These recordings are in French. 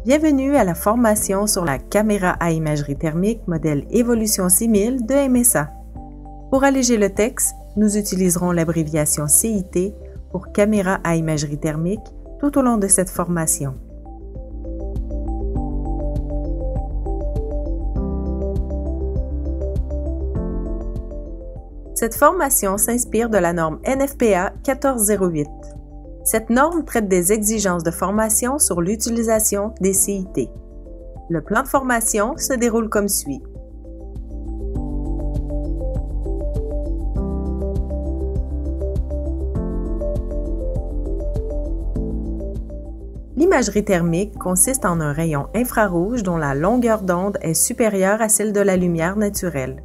Bienvenue à la formation sur la caméra à imagerie thermique modèle Évolution 6000 de MSA. Pour alléger le texte, nous utiliserons l'abréviation CIT pour caméra à imagerie thermique tout au long de cette formation. Cette formation s'inspire de la norme NFPA 1408. Cette norme traite des exigences de formation sur l'utilisation des CIT. Le plan de formation se déroule comme suit. L'imagerie thermique consiste en un rayon infrarouge dont la longueur d'onde est supérieure à celle de la lumière naturelle.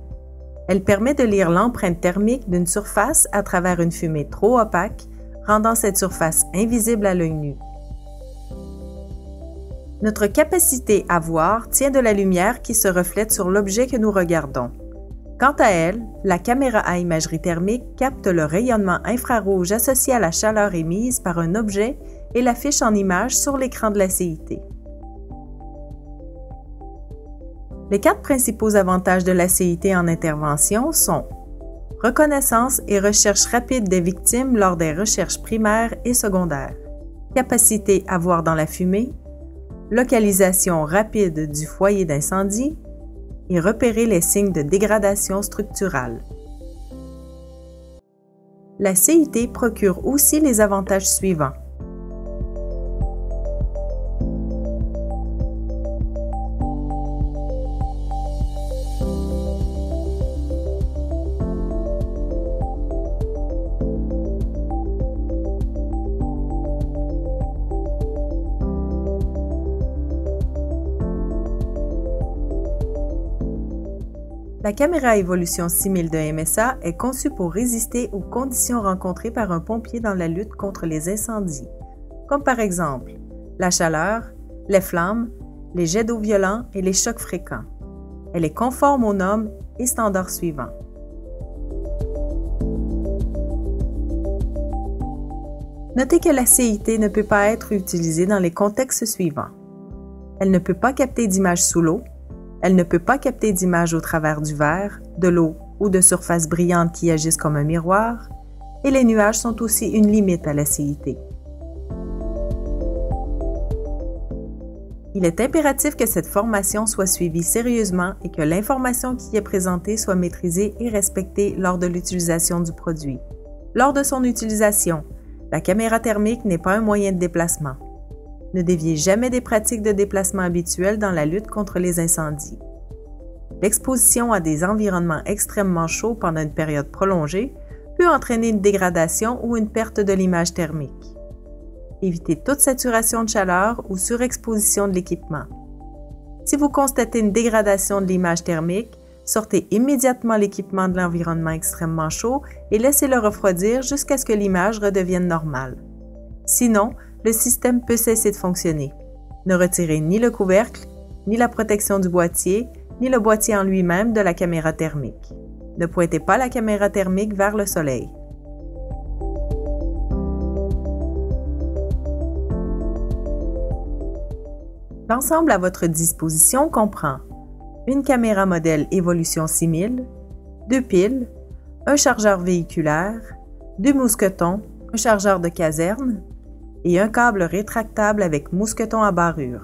Elle permet de lire l'empreinte thermique d'une surface à travers une fumée trop opaque, rendant cette surface invisible à l'œil nu. Notre capacité à voir tient de la lumière qui se reflète sur l'objet que nous regardons. Quant à elle, la caméra à imagerie thermique capte le rayonnement infrarouge associé à la chaleur émise par un objet et l'affiche en image sur l'écran de la CIT. Les 4 principaux avantages de la CIT en intervention sont reconnaissance et recherche rapide des victimes lors des recherches primaires et secondaires, capacité à voir dans la fumée, localisation rapide du foyer d'incendie et repérer les signes de dégradation structurale. La CIT procure aussi les avantages suivants. La caméra à évolution 6000 de MSA est conçue pour résister aux conditions rencontrées par un pompier dans la lutte contre les incendies, comme par exemple la chaleur, les flammes, les jets d'eau violents et les chocs fréquents. Elle est conforme aux normes et standards suivants. Notez que la CIT ne peut pas être utilisée dans les contextes suivants. Elle ne peut pas capter d'images sous l'eau. Elle ne peut pas capter d'images au travers du verre, de l'eau ou de surfaces brillantes qui agissent comme un miroir, et les nuages sont aussi une limite à la CIT. Il est impératif que cette formation soit suivie sérieusement et que l'information qui est présentée soit maîtrisée et respectée lors de l'utilisation du produit. Lors de son utilisation, la caméra thermique n'est pas un moyen de déplacement. Ne déviez jamais des pratiques de déplacement habituelles dans la lutte contre les incendies. L'exposition à des environnements extrêmement chauds pendant une période prolongée peut entraîner une dégradation ou une perte de l'image thermique. Évitez toute saturation de chaleur ou surexposition de l'équipement. Si vous constatez une dégradation de l'image thermique, sortez immédiatement l'équipement de l'environnement extrêmement chaud et laissez-le refroidir jusqu'à ce que l'image redevienne normale. Sinon, le système peut cesser de fonctionner. Ne retirez ni le couvercle, ni la protection du boîtier, ni le boîtier en lui-même de la caméra thermique. Ne pointez pas la caméra thermique vers le soleil. L'ensemble à votre disposition comprend une caméra modèle Évolution 6000, 2 piles, un chargeur véhiculaire, 2 mousquetons, un chargeur de caserne, et un câble rétractable avec mousqueton à barrure.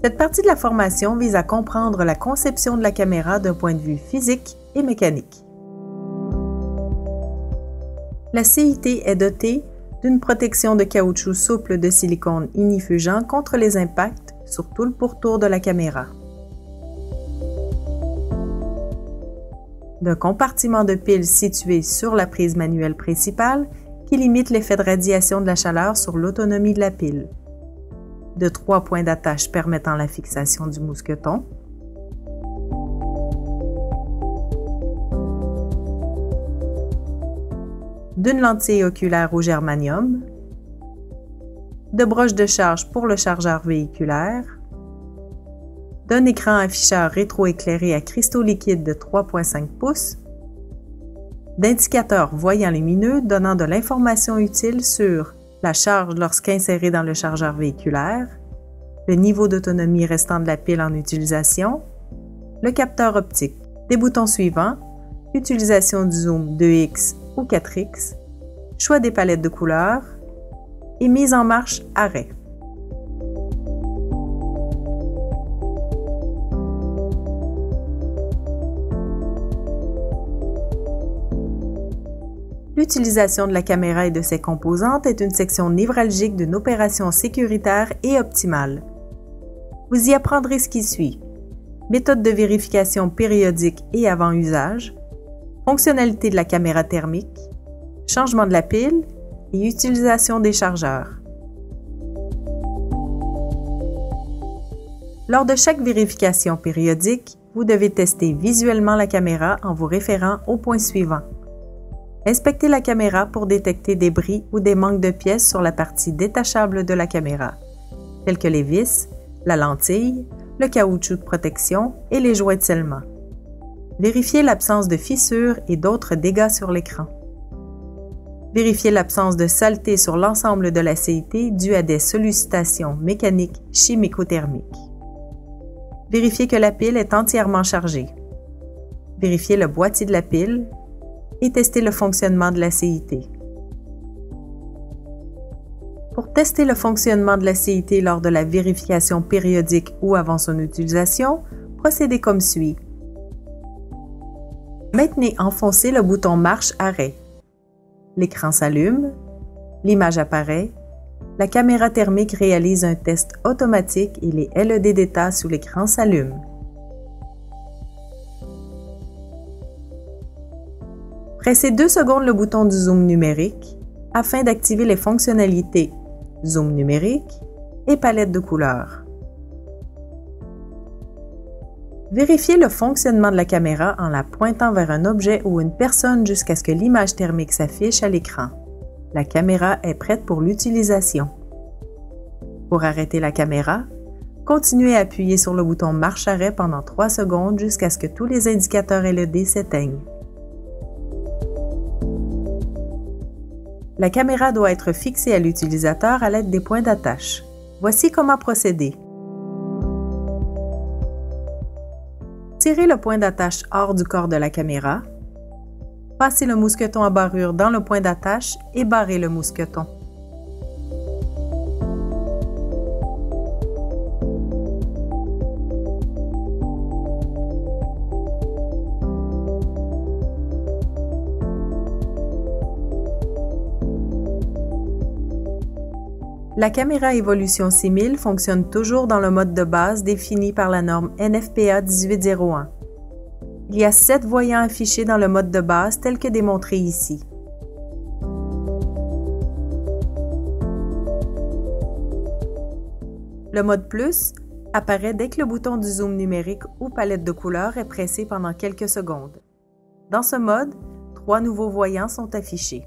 Cette partie de la formation vise à comprendre la conception de la caméra d'un point de vue physique et mécanique. La CIT est dotée d'une protection de caoutchouc souple de silicone ignifugeant contre les impacts sur tout le pourtour de la caméra. D'un compartiment de pile situé sur la prise manuelle principale qui limite l'effet de radiation de la chaleur sur l'autonomie de la pile. De 3 points d'attache permettant la fixation du mousqueton. D'une lentille oculaire au germanium. De broches de charge pour le chargeur véhiculaire. D'un écran afficheur rétroéclairé à cristaux liquides de 3,5 pouces d'indicateurs voyants lumineux donnant de l'information utile sur la charge lorsqu'insérée dans le chargeur véhiculaire, le niveau d'autonomie restant de la pile en utilisation, le capteur optique, des boutons suivants, utilisation du zoom 2X ou 4X, choix des palettes de couleurs et mise en marche arrêt. L'utilisation de la caméra et de ses composantes est une section névralgique d'une opération sécuritaire et optimale. Vous y apprendrez ce qui suit: méthode de vérification périodique et avant usage, fonctionnalité de la caméra thermique, changement de la pile et utilisation des chargeurs. Lors de chaque vérification périodique, vous devez tester visuellement la caméra en vous référant aux points suivants. Inspectez la caméra pour détecter des bris ou des manques de pièces sur la partie détachable de la caméra, tels que les vis, la lentille, le caoutchouc de protection et les joints de scellement. Vérifiez l'absence de fissures et d'autres dégâts sur l'écran. Vérifiez l'absence de saleté sur l'ensemble de la CIT due à des sollicitations mécaniques chimico-thermiques. Vérifiez que la pile est entièrement chargée. Vérifiez le boîtier de la pile et tester le fonctionnement de la CIT. Pour tester le fonctionnement de la CIT lors de la vérification périodique ou avant son utilisation, procédez comme suit. Maintenez enfoncé le bouton marche-arrêt. L'écran s'allume, l'image apparaît, la caméra thermique réalise un test automatique et les LED d'état sous l'écran s'allument. Pressez 2 secondes le bouton du zoom numérique afin d'activer les fonctionnalités zoom numérique et palette de couleurs. Vérifiez le fonctionnement de la caméra en la pointant vers un objet ou une personne jusqu'à ce que l'image thermique s'affiche à l'écran. La caméra est prête pour l'utilisation. Pour arrêter la caméra, continuez à appuyer sur le bouton marche-arrêt pendant 3 secondes jusqu'à ce que tous les indicateurs LED s'éteignent. La caméra doit être fixée à l'utilisateur à l'aide des points d'attache. Voici comment procéder. Tirez le point d'attache hors du corps de la caméra. Passez le mousqueton à barrure dans le point d'attache et barrez le mousqueton. La caméra Evolution 6000 fonctionne toujours dans le mode de base défini par la norme NFPA 1801. Il y a 7 voyants affichés dans le mode de base tel que démontré ici. Le mode Plus apparaît dès que le bouton du zoom numérique ou palette de couleurs est pressé pendant quelques secondes. Dans ce mode, 3 nouveaux voyants sont affichés.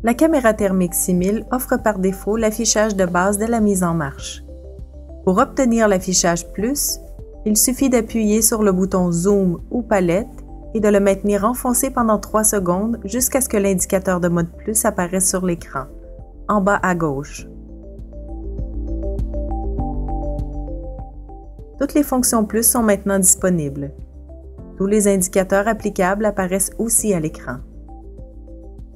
La caméra thermique 6000 offre par défaut l'affichage de base dès la mise en marche. Pour obtenir l'affichage Plus, il suffit d'appuyer sur le bouton Zoom ou palette et de le maintenir enfoncé pendant 3 secondes jusqu'à ce que l'indicateur de mode Plus apparaisse sur l'écran, en bas à gauche. Toutes les fonctions Plus sont maintenant disponibles. Tous les indicateurs applicables apparaissent aussi à l'écran.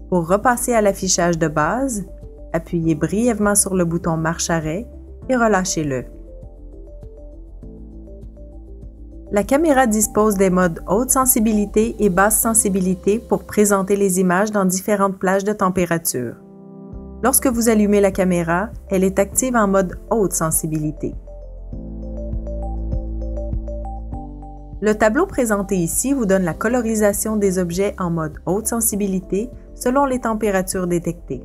Pour repasser à l'affichage de base, appuyez brièvement sur le bouton marche-arrêt et relâchez-le. La caméra dispose des modes haute sensibilité et basse sensibilité pour présenter les images dans différentes plages de température. Lorsque vous allumez la caméra, elle est active en mode haute sensibilité. Le tableau présenté ici vous donne la colorisation des objets en mode haute sensibilité selon les températures détectées.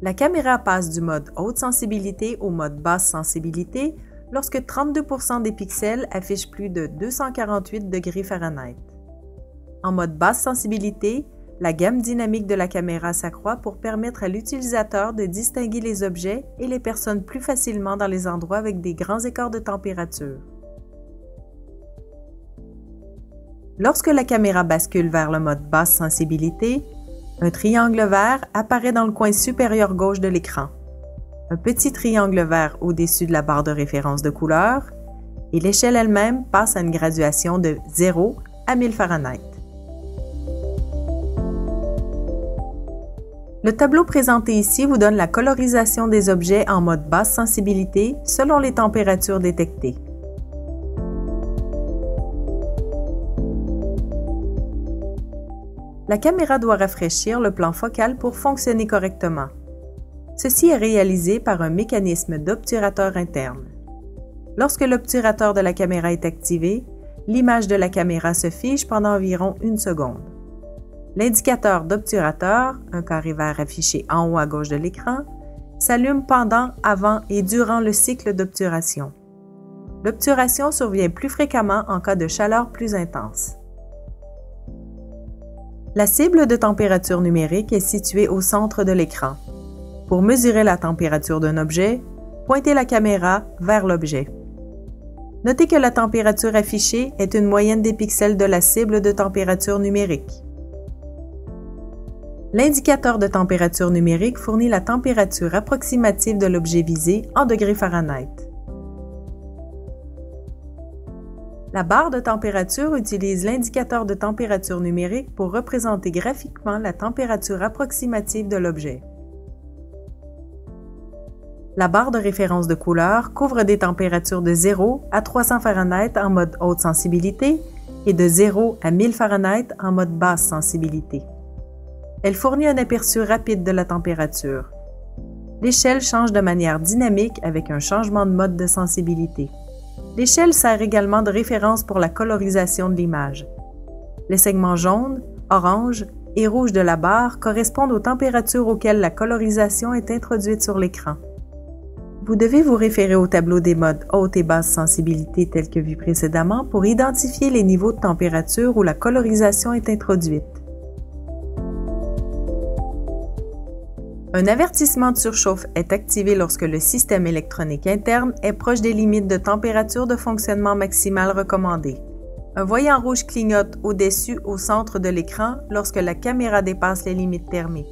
La caméra passe du mode haute sensibilité au mode basse sensibilité lorsque 32% des pixels affichent plus de 248 degrés Fahrenheit. En mode basse sensibilité, la gamme dynamique de la caméra s'accroît pour permettre à l'utilisateur de distinguer les objets et les personnes plus facilement dans les endroits avec des grands écarts de température. Lorsque la caméra bascule vers le mode basse sensibilité, un triangle vert apparaît dans le coin supérieur gauche de l'écran, un petit triangle vert au-dessus de la barre de référence de couleur, et l'échelle elle-même passe à une graduation de 0 à 1000 Fahrenheit. Le tableau présenté ici vous donne la colorisation des objets en mode basse sensibilité selon les températures détectées. La caméra doit rafraîchir le plan focal pour fonctionner correctement. Ceci est réalisé par un mécanisme d'obturateur interne. Lorsque l'obturateur de la caméra est activé, l'image de la caméra se fige pendant environ 1 seconde. L'indicateur d'obturateur, un carré vert affiché en haut à gauche de l'écran, s'allume pendant, avant et durant le cycle d'obturation. L'obturation survient plus fréquemment en cas de chaleur plus intense. La cible de température numérique est située au centre de l'écran. Pour mesurer la température d'un objet, pointez la caméra vers l'objet. Notez que la température affichée est une moyenne des pixels de la cible de température numérique. L'indicateur de température numérique fournit la température approximative de l'objet visé en degrés Fahrenheit. La barre de température utilise l'indicateur de température numérique pour représenter graphiquement la température approximative de l'objet. La barre de référence de couleur couvre des températures de 0 à 300 Fahrenheit en mode haute sensibilité et de 0 à 1000 Fahrenheit en mode basse sensibilité. Elle fournit un aperçu rapide de la température. L'échelle change de manière dynamique avec un changement de mode de sensibilité. L'échelle sert également de référence pour la colorisation de l'image. Les segments jaunes, orange et rouge de la barre correspondent aux températures auxquelles la colorisation est introduite sur l'écran. Vous devez vous référer au tableau des modes haute et basse sensibilité tel que vu précédemment pour identifier les niveaux de température où la colorisation est introduite. Un avertissement de surchauffe est activé lorsque le système électronique interne est proche des limites de température de fonctionnement maximale recommandées. Un voyant rouge clignote au-dessus au centre de l'écran lorsque la caméra dépasse les limites thermiques.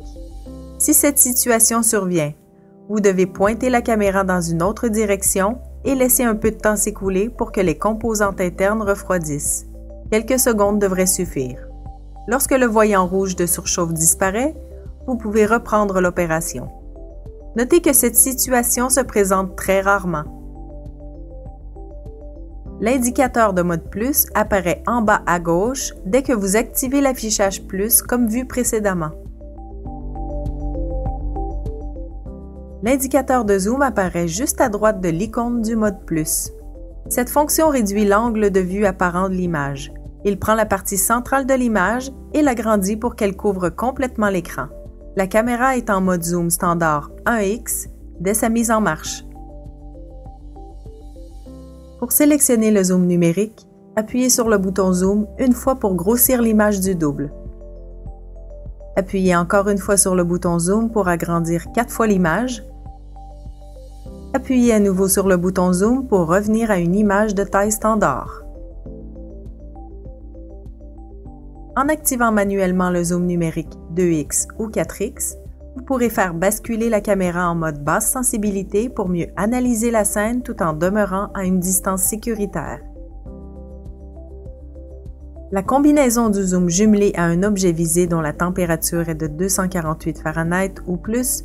Si cette situation survient, vous devez pointer la caméra dans une autre direction et laisser un peu de temps s'écouler pour que les composantes internes refroidissent. Quelques secondes devraient suffire. Lorsque le voyant rouge de surchauffe disparaît, vous pouvez reprendre l'opération. Notez que cette situation se présente très rarement. L'indicateur de mode plus apparaît en bas à gauche dès que vous activez l'affichage plus comme vu précédemment. L'indicateur de zoom apparaît juste à droite de l'icône du mode plus. Cette fonction réduit l'angle de vue apparent de l'image. Il prend la partie centrale de l'image et l'agrandit pour qu'elle couvre complètement l'écran. La caméra est en mode zoom standard 1x dès sa mise en marche. Pour sélectionner le zoom numérique, appuyez sur le bouton zoom une fois pour grossir l'image du double. Appuyez encore une fois sur le bouton zoom pour agrandir 4 fois l'image. Appuyez à nouveau sur le bouton zoom pour revenir à une image de taille standard. En activant manuellement le zoom numérique 2x ou 4x, vous pourrez faire basculer la caméra en mode basse sensibilité pour mieux analyser la scène tout en demeurant à une distance sécuritaire. La combinaison du zoom jumelé à un objet visé dont la température est de 248 Fahrenheit ou plus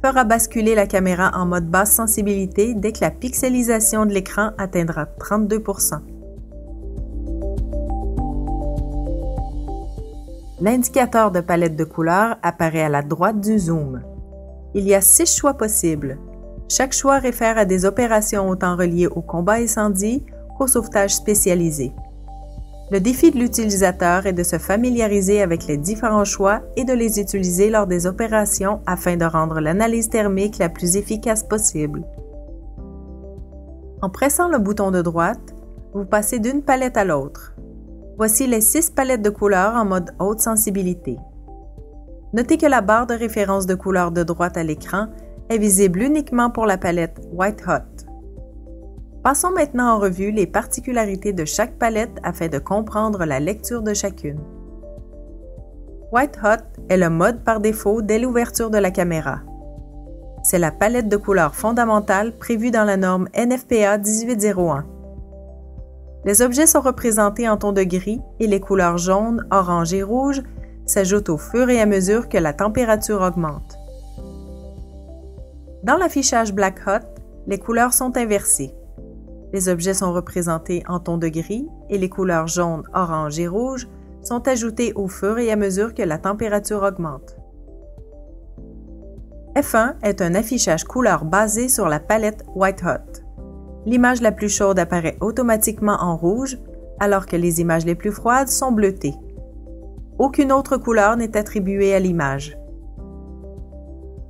fera basculer la caméra en mode basse sensibilité dès que la pixelisation de l'écran atteindra 32%. L'indicateur de palette de couleurs apparaît à la droite du zoom. Il y a 6 choix possibles. Chaque choix réfère à des opérations autant reliées au combat incendie qu'au sauvetage spécialisé. Le défi de l'utilisateur est de se familiariser avec les différents choix et de les utiliser lors des opérations afin de rendre l'analyse thermique la plus efficace possible. En pressant le bouton de droite, vous passez d'une palette à l'autre. Voici les 6 palettes de couleurs en mode haute sensibilité. Notez que la barre de référence de couleur de droite à l'écran est visible uniquement pour la palette White Hot. Passons maintenant en revue les particularités de chaque palette afin de comprendre la lecture de chacune. White Hot est le mode par défaut dès l'ouverture de la caméra. C'est la palette de couleurs fondamentale prévue dans la norme NFPA 1801. Les objets sont représentés en tons de gris et les couleurs jaune, orange et rouge s'ajoutent au fur et à mesure que la température augmente. Dans l'affichage Black Hot, les couleurs sont inversées. Les objets sont représentés en tons de gris et les couleurs jaune, orange et rouge sont ajoutées au fur et à mesure que la température augmente. F1 est un affichage couleur basé sur la palette White Hot. L'image la plus chaude apparaît automatiquement en rouge, alors que les images les plus froides sont bleutées. Aucune autre couleur n'est attribuée à l'image.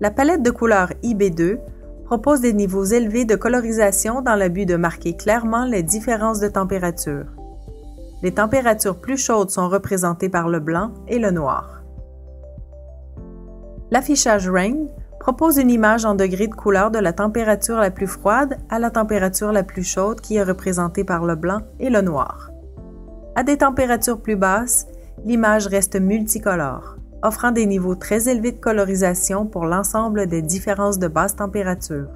La palette de couleurs IB2 propose des niveaux élevés de colorisation dans le but de marquer clairement les différences de température. Les températures plus chaudes sont représentées par le blanc et le noir. L'affichage Rain propose une image en degrés de couleur de la température la plus froide à la température la plus chaude qui est représentée par le blanc et le noir. À des températures plus basses, l'image reste multicolore, offrant des niveaux très élevés de colorisation pour l'ensemble des différences de basse température.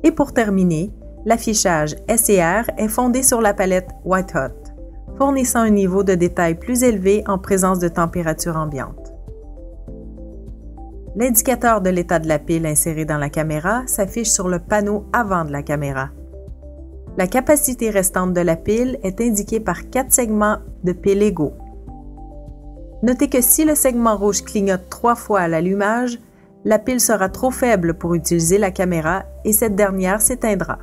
Et pour terminer, l'affichage SR est fondé sur la palette White Hot, fournissant un niveau de détail plus élevé en présence de température ambiante. L'indicateur de l'état de la pile insérée dans la caméra s'affiche sur le panneau avant de la caméra. La capacité restante de la pile est indiquée par 4 segments de pile égaux. Notez que si le segment rouge clignote 3 fois à l'allumage, la pile sera trop faible pour utiliser la caméra et cette dernière s'éteindra.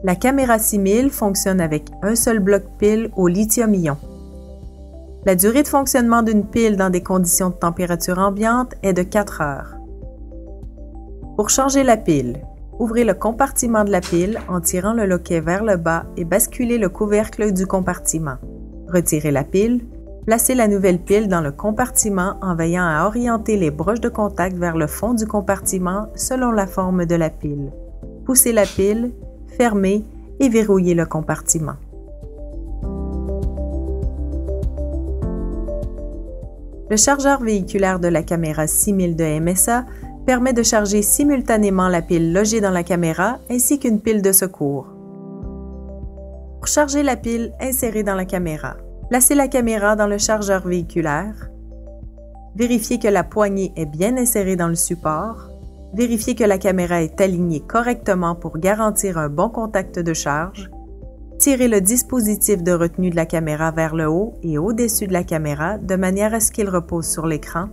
La caméra 6000 fonctionne avec un seul bloc pile au lithium-ion. La durée de fonctionnement d'une pile dans des conditions de température ambiante est de 4 heures. Pour changer la pile, ouvrez le compartiment de la pile en tirant le loquet vers le bas et basculez le couvercle du compartiment. Retirez la pile, placez la nouvelle pile dans le compartiment en veillant à orienter les broches de contact vers le fond du compartiment selon la forme de la pile. Poussez la pile, fermez et verrouillez le compartiment. Le chargeur véhiculaire de la caméra 6000 de MSA permet de charger simultanément la pile logée dans la caméra ainsi qu'une pile de secours. Pour charger la pile insérée dans la caméra, placez la caméra dans le chargeur véhiculaire. Vérifiez que la poignée est bien insérée dans le support. Vérifiez que la caméra est alignée correctement pour garantir un bon contact de charge. Tirez le dispositif de retenue de la caméra vers le haut et au-dessus de la caméra de manière à ce qu'il repose sur l'écran.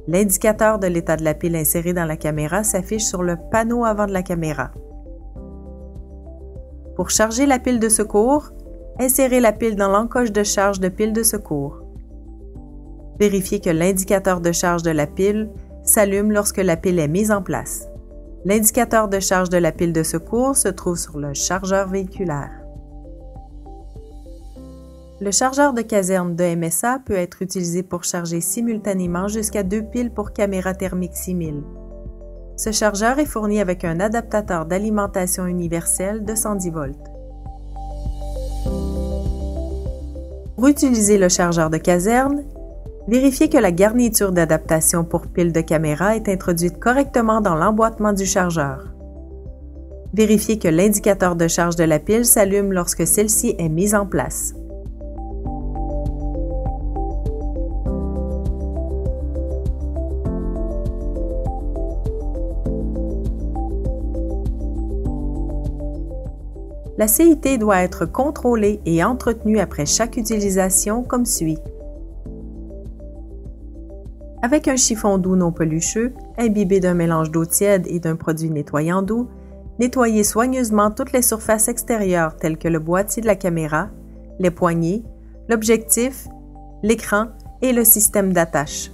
L'indicateur de l'état de la pile insérée dans la caméra s'affiche sur le panneau avant de la caméra. Pour charger la pile de secours, insérez la pile dans l'encoche de charge de pile de secours. Vérifiez que l'indicateur de charge de la pile s'allume lorsque la pile est mise en place. L'indicateur de charge de la pile de secours se trouve sur le chargeur véhiculaire. Le chargeur de caserne de MSA peut être utilisé pour charger simultanément jusqu'à 2 piles pour caméra thermique 6000. Ce chargeur est fourni avec un adaptateur d'alimentation universel de 110 volts. Pour utiliser le chargeur de caserne, vérifiez que la garniture d'adaptation pour pile de caméra est introduite correctement dans l'emboîtement du chargeur. Vérifiez que l'indicateur de charge de la pile s'allume lorsque celle-ci est mise en place. La CIT doit être contrôlée et entretenue après chaque utilisation comme suit. Avec un chiffon doux non pelucheux, imbibé d'un mélange d'eau tiède et d'un produit nettoyant doux, nettoyez soigneusement toutes les surfaces extérieures telles que le boîtier de la caméra, les poignées, l'objectif, l'écran et le système d'attache.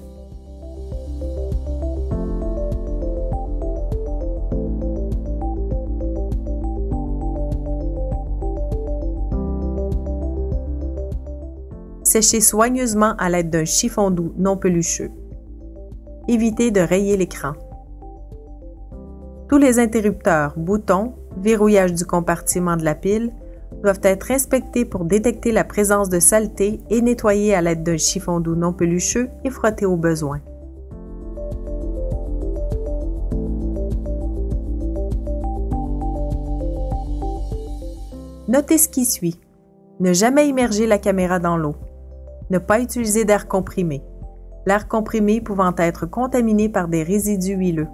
Sécher soigneusement à l'aide d'un chiffon doux non pelucheux. Évitez de rayer l'écran. Tous les interrupteurs, boutons, verrouillage du compartiment de la pile doivent être inspectés pour détecter la présence de saleté et nettoyés à l'aide d'un chiffon doux non pelucheux et frottés au besoin. Notez ce qui suit. Ne jamais immerger la caméra dans l'eau. Ne pas utiliser d'air comprimé. L'air comprimé pouvant être contaminé par des résidus huileux.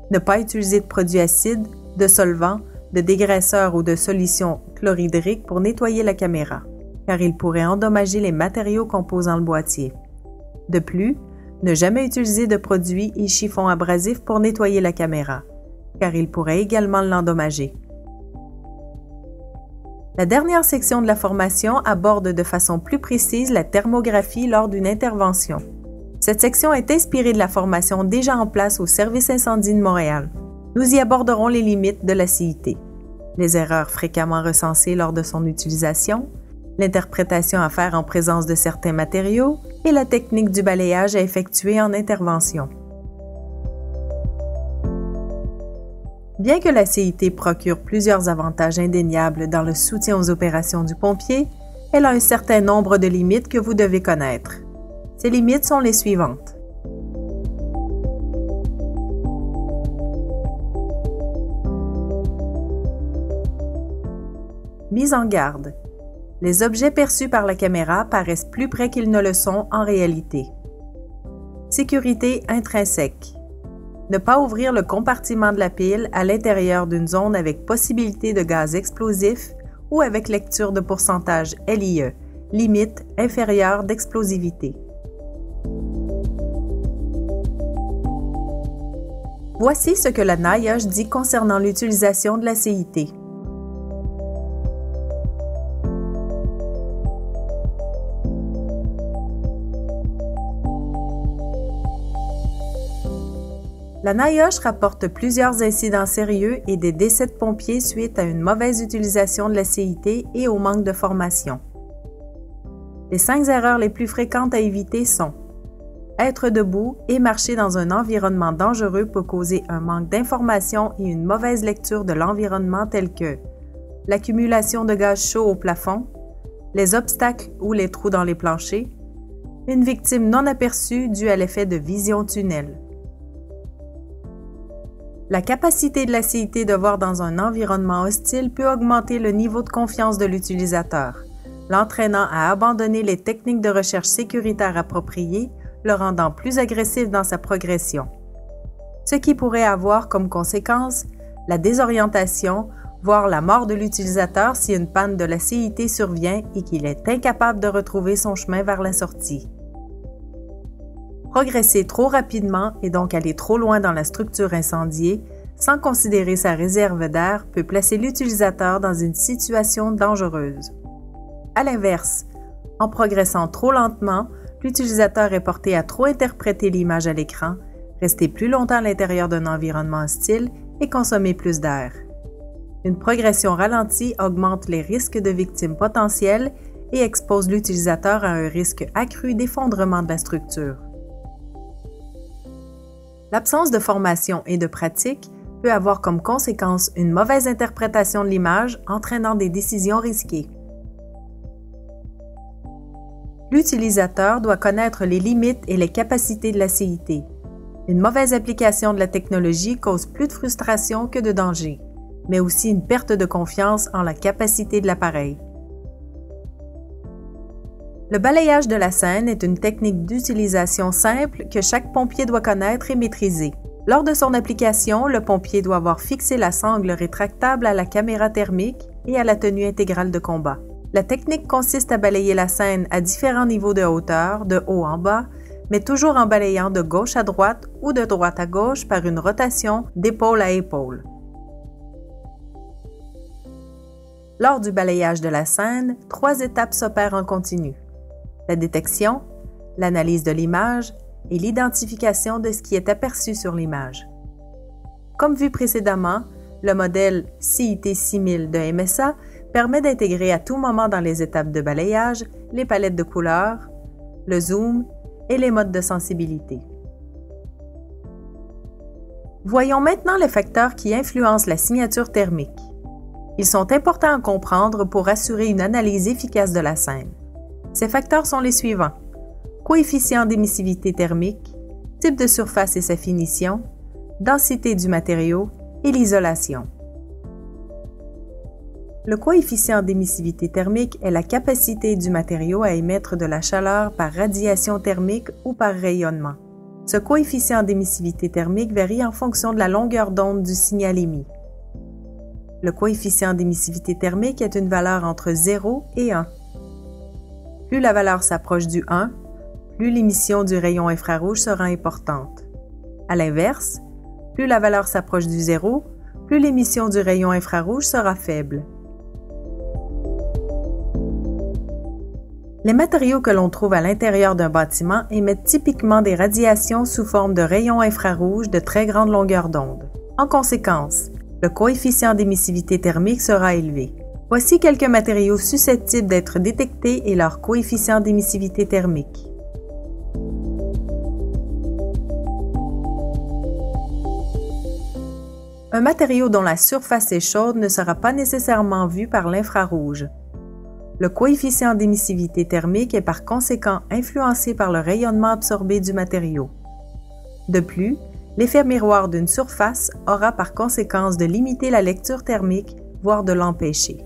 Ne pas utiliser de produits acides, de solvants, de dégraisseurs ou de solutions chlorhydriques pour nettoyer la caméra, car ils pourraient endommager les matériaux composant le boîtier. De plus, ne jamais utiliser de produits et chiffons abrasifs pour nettoyer la caméra, car ils pourraient également l'endommager. La dernière section de la formation aborde de façon plus précise la thermographie lors d'une intervention. Cette section est inspirée de la formation déjà en place au Service incendie de Montréal. Nous y aborderons les limites de la CIT, les erreurs fréquemment recensées lors de son utilisation, l'interprétation à faire en présence de certains matériaux et la technique du balayage à effectuer en intervention. Bien que la CIT procure plusieurs avantages indéniables dans le soutien aux opérations du pompier, elle a un certain nombre de limites que vous devez connaître. Ces limites sont les suivantes. Mise en garde. Les objets perçus par la caméra paraissent plus près qu'ils ne le sont en réalité. Sécurité intrinsèque. Ne pas ouvrir le compartiment de la pile à l'intérieur d'une zone avec possibilité de gaz explosif ou avec lecture de pourcentage LIE, limite inférieure d'explosivité. Voici ce que la NIOSH dit concernant l'utilisation de la CIT. La NIOSH rapporte plusieurs incidents sérieux et des décès de pompiers suite à une mauvaise utilisation de la CIT et au manque de formation. Les 5 erreurs les plus fréquentes à éviter sont: être debout et marcher dans un environnement dangereux peut causer un manque d'information et une mauvaise lecture de l'environnement tel que l'accumulation de gaz chaud au plafond, les obstacles ou les trous dans les planchers, une victime non aperçue due à l'effet de vision tunnel. La capacité de la CIT de voir dans un environnement hostile peut augmenter le niveau de confiance de l'utilisateur, l'entraînant à abandonner les techniques de recherche sécuritaire appropriées, le rendant plus agressif dans sa progression. Ce qui pourrait avoir comme conséquence la désorientation, voire la mort de l'utilisateur si une panne de la CIT survient et qu'il est incapable de retrouver son chemin vers la sortie. Progresser trop rapidement et donc aller trop loin dans la structure incendiée, sans considérer sa réserve d'air, peut placer l'utilisateur dans une situation dangereuse. À l'inverse, en progressant trop lentement, l'utilisateur est porté à trop interpréter l'image à l'écran, rester plus longtemps à l'intérieur d'un environnement hostile et consommer plus d'air. Une progression ralentie augmente les risques de victimes potentielles et expose l'utilisateur à un risque accru d'effondrement de la structure. L'absence de formation et de pratique peut avoir comme conséquence une mauvaise interprétation de l'image entraînant des décisions risquées. L'utilisateur doit connaître les limites et les capacités de la CIT. Une mauvaise application de la technologie cause plus de frustration que de danger, mais aussi une perte de confiance en la capacité de l'appareil. Le balayage de la scène est une technique d'utilisation simple que chaque pompier doit connaître et maîtriser. Lors de son application, le pompier doit avoir fixé la sangle rétractable à la caméra thermique et à la tenue intégrale de combat. La technique consiste à balayer la scène à différents niveaux de hauteur, de haut en bas, mais toujours en balayant de gauche à droite ou de droite à gauche par une rotation d'épaule à épaule. Lors du balayage de la scène, 3 étapes s'opèrent en continu: la détection, l'analyse de l'image et l'identification de ce qui est aperçu sur l'image. Comme vu précédemment, le modèle CIT 6000 de MSA permet d'intégrer à tout moment dans les étapes de balayage les palettes de couleurs, le zoom et les modes de sensibilité. Voyons maintenant les facteurs qui influencent la signature thermique. Ils sont importants à comprendre pour assurer une analyse efficace de la scène. Ces facteurs sont les suivants: coefficient d'émissivité thermique, type de surface et sa finition, densité du matériau et l'isolation. Le coefficient d'émissivité thermique est la capacité du matériau à émettre de la chaleur par radiation thermique ou par rayonnement. Ce coefficient d'émissivité thermique varie en fonction de la longueur d'onde du signal émis. Le coefficient d'émissivité thermique est une valeur entre 0 et 1. Plus la valeur s'approche du 1, plus l'émission du rayon infrarouge sera importante. À l'inverse, plus la valeur s'approche du 0, plus l'émission du rayon infrarouge sera faible. Les matériaux que l'on trouve à l'intérieur d'un bâtiment émettent typiquement des radiations sous forme de rayons infrarouges de très grande longueur d'onde. En conséquence, le coefficient d'émissivité thermique sera élevé. Voici quelques matériaux susceptibles d'être détectés et leur coefficient d'émissivité thermique. Un matériau dont la surface est chaude ne sera pas nécessairement vu par l'infrarouge. Le coefficient d'émissivité thermique est par conséquent influencé par le rayonnement absorbé du matériau. De plus, l'effet miroir d'une surface aura par conséquence de limiter la lecture thermique, voire de l'empêcher.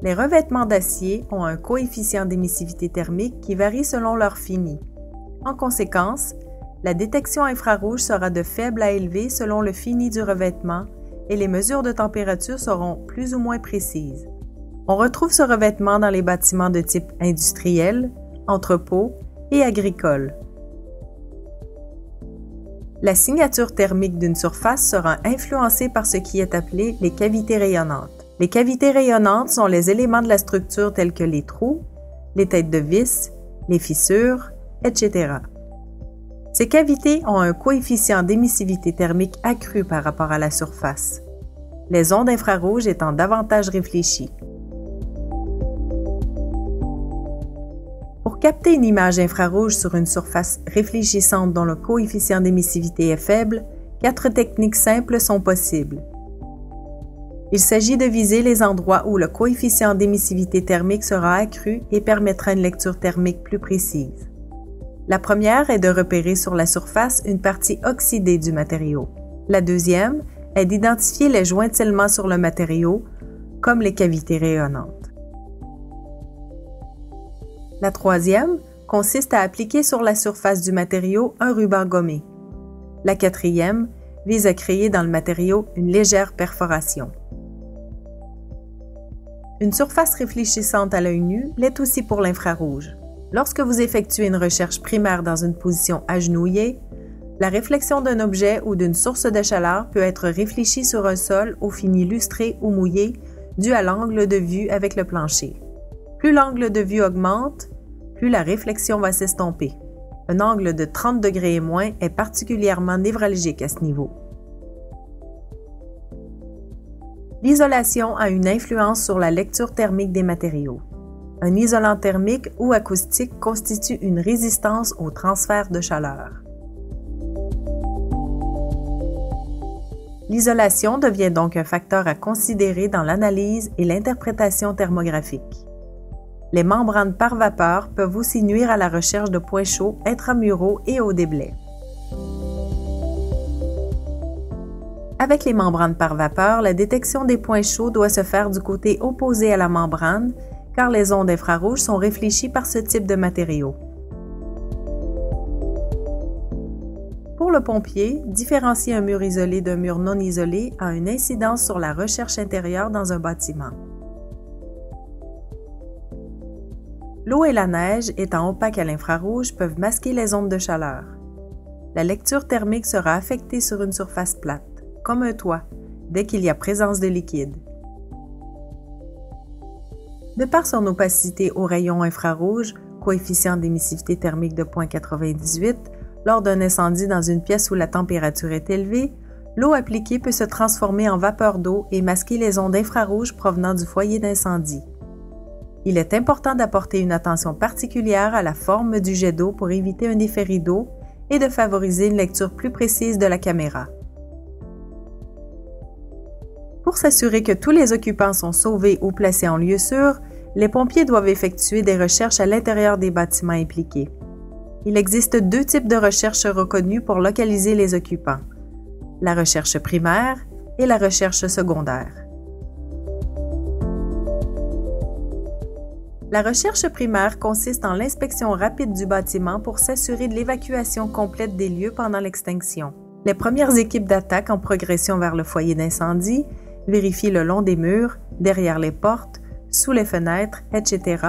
Les revêtements d'acier ont un coefficient d'émissivité thermique qui varie selon leur fini. En conséquence, la détection infrarouge sera de faible à élevée selon le fini du revêtement et les mesures de température seront plus ou moins précises. On retrouve ce revêtement dans les bâtiments de type industriel, entrepôt et agricole. La signature thermique d'une surface sera influencée par ce qui est appelé les cavités rayonnantes. Les cavités rayonnantes sont les éléments de la structure tels que les trous, les têtes de vis, les fissures, etc. Ces cavités ont un coefficient d'émissivité thermique accru par rapport à la surface, les ondes infrarouges étant davantage réfléchies. Pour capter une image infrarouge sur une surface réfléchissante dont le coefficient d'émissivité est faible, 4 techniques simples sont possibles. Il s'agit de viser les endroits où le coefficient d'émissivité thermique sera accru et permettra une lecture thermique plus précise. La première est de repérer sur la surface une partie oxydée du matériau. La deuxième est d'identifier les jointillements sur le matériau, comme les cavités rayonnantes. La troisième consiste à appliquer sur la surface du matériau un ruban gommé. La quatrième vise à créer dans le matériau une légère perforation. Une surface réfléchissante à l'œil nu l'est aussi pour l'infrarouge. Lorsque vous effectuez une recherche primaire dans une position agenouillée, la réflexion d'un objet ou d'une source de chaleur peut être réfléchie sur un sol au fini lustré ou mouillé dû à l'angle de vue avec le plancher. Plus l'angle de vue augmente, plus la réflexion va s'estomper. Un angle de 30 degrés et moins est particulièrement névralgique à ce niveau. L'isolation a une influence sur la lecture thermique des matériaux. Un isolant thermique ou acoustique constitue une résistance au transfert de chaleur. L'isolation devient donc un facteur à considérer dans l'analyse et l'interprétation thermographique. Les membranes par vapeur peuvent aussi nuire à la recherche de points chauds intramuraux et au déblai. Avec les membranes par vapeur, la détection des points chauds doit se faire du côté opposé à la membrane, car les ondes infrarouges sont réfléchies par ce type de matériau. Pour le pompier, différencier un mur isolé d'un mur non isolé a une incidence sur la recherche intérieure dans un bâtiment. L'eau et la neige, étant opaques à l'infrarouge, peuvent masquer les ondes de chaleur. La lecture thermique sera affectée sur une surface plate, comme un toit, dès qu'il y a présence de liquide. De par son opacité aux rayons infrarouges, coefficient d'émissivité thermique de 0,98, lors d'un incendie dans une pièce où la température est élevée, l'eau appliquée peut se transformer en vapeur d'eau et masquer les ondes infrarouges provenant du foyer d'incendie. Il est important d'apporter une attention particulière à la forme du jet d'eau pour éviter un effet rideau et de favoriser une lecture plus précise de la caméra. Pour s'assurer que tous les occupants sont sauvés ou placés en lieu sûr, les pompiers doivent effectuer des recherches à l'intérieur des bâtiments impliqués. Il existe 2 types de recherches reconnus pour localiser les occupants: la recherche primaire et la recherche secondaire. La recherche primaire consiste en l'inspection rapide du bâtiment pour s'assurer de l'évacuation complète des lieux pendant l'extinction. Les premières équipes d'attaque en progression vers le foyer d'incendie vérifient le long des murs, derrière les portes, sous les fenêtres, etc.,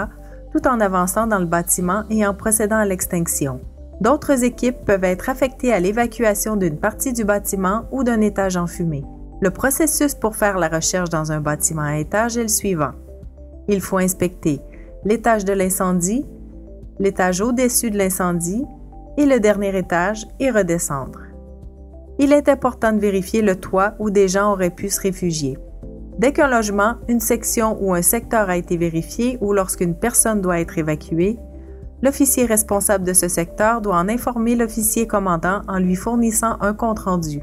tout en avançant dans le bâtiment et en procédant à l'extinction. D'autres équipes peuvent être affectées à l'évacuation d'une partie du bâtiment ou d'un étage en fumée. Le processus pour faire la recherche dans un bâtiment à étage est le suivant. Il faut inspecter l'étage de l'incendie, l'étage au-dessus de l'incendie et le dernier étage et redescendre. Il est important de vérifier le toit où des gens auraient pu se réfugier. Dès qu'un logement, une section ou un secteur a été vérifié ou lorsqu'une personne doit être évacuée, l'officier responsable de ce secteur doit en informer l'officier commandant en lui fournissant un compte-rendu.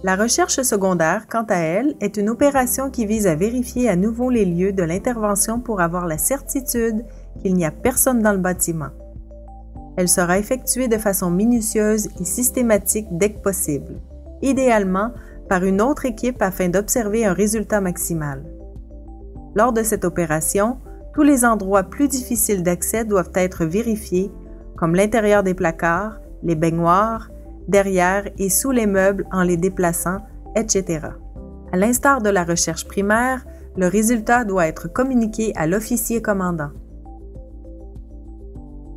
La recherche secondaire, quant à elle, est une opération qui vise à vérifier à nouveau les lieux de l'intervention pour avoir la certitude qu'il n'y a personne dans le bâtiment. Elle sera effectuée de façon minutieuse et systématique dès que possible, idéalement par une autre équipe afin d'observer un résultat maximal. Lors de cette opération, tous les endroits plus difficiles d'accès doivent être vérifiés, comme l'intérieur des placards, les baignoires, derrière et sous les meubles en les déplaçant, etc. À l'instar de la recherche primaire, le résultat doit être communiqué à l'officier commandant.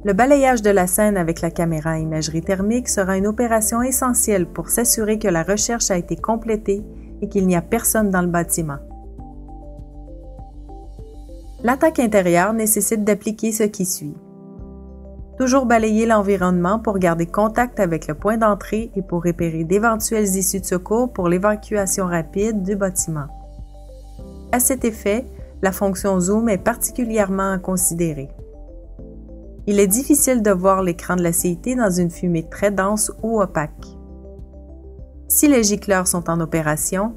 Le balayage de la scène avec la caméra à imagerie thermique sera une opération essentielle pour s'assurer que la recherche a été complétée et qu'il n'y a personne dans le bâtiment. L'attaque intérieure nécessite d'appliquer ce qui suit. Toujours balayer l'environnement pour garder contact avec le point d'entrée et pour repérer d'éventuelles issues de secours pour l'évacuation rapide du bâtiment. À cet effet, la fonction zoom est particulièrement à considérer. Il est difficile de voir l'écran de la CIT dans une fumée très dense ou opaque. Si les gicleurs sont en opération,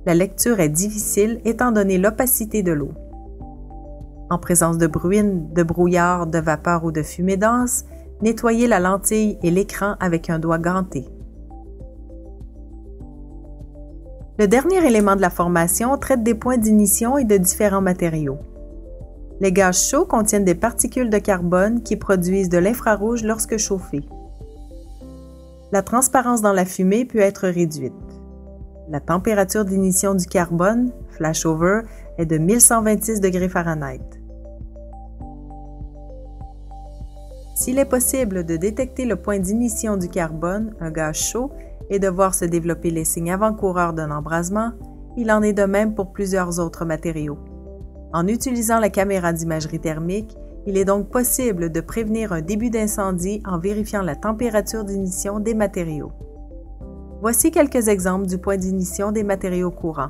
la lecture est difficile étant donné l'opacité de l'eau. En présence de bruine, de brouillard, de vapeur ou de fumée dense, nettoyez la lentille et l'écran avec un doigt ganté. Le dernier élément de la formation traite des points d'ignition et de différents matériaux. Les gaz chauds contiennent des particules de carbone qui produisent de l'infrarouge lorsque chauffés. La transparence dans la fumée peut être réduite. La température d'ignition du carbone, flashover, est de 1126 degrés Fahrenheit. S'il est possible de détecter le point d'ignition du carbone, un gaz chaud, et de voir se développer les signes avant-coureurs d'un embrasement, il en est de même pour plusieurs autres matériaux. En utilisant la caméra d'imagerie thermique, il est donc possible de prévenir un début d'incendie en vérifiant la température d'ignition des matériaux. Voici quelques exemples du point d'ignition des matériaux courants.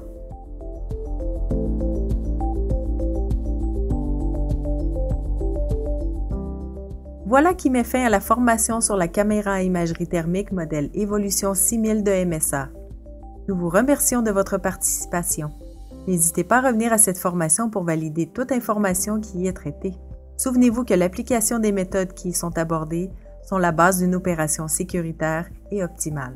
Voilà qui met fin à la formation sur la caméra à imagerie thermique modèle Evolution 6000 de MSA. Nous vous remercions de votre participation. N'hésitez pas à revenir à cette formation pour valider toute information qui y est traitée. Souvenez-vous que l'application des méthodes qui y sont abordées sont la base d'une opération sécuritaire et optimale.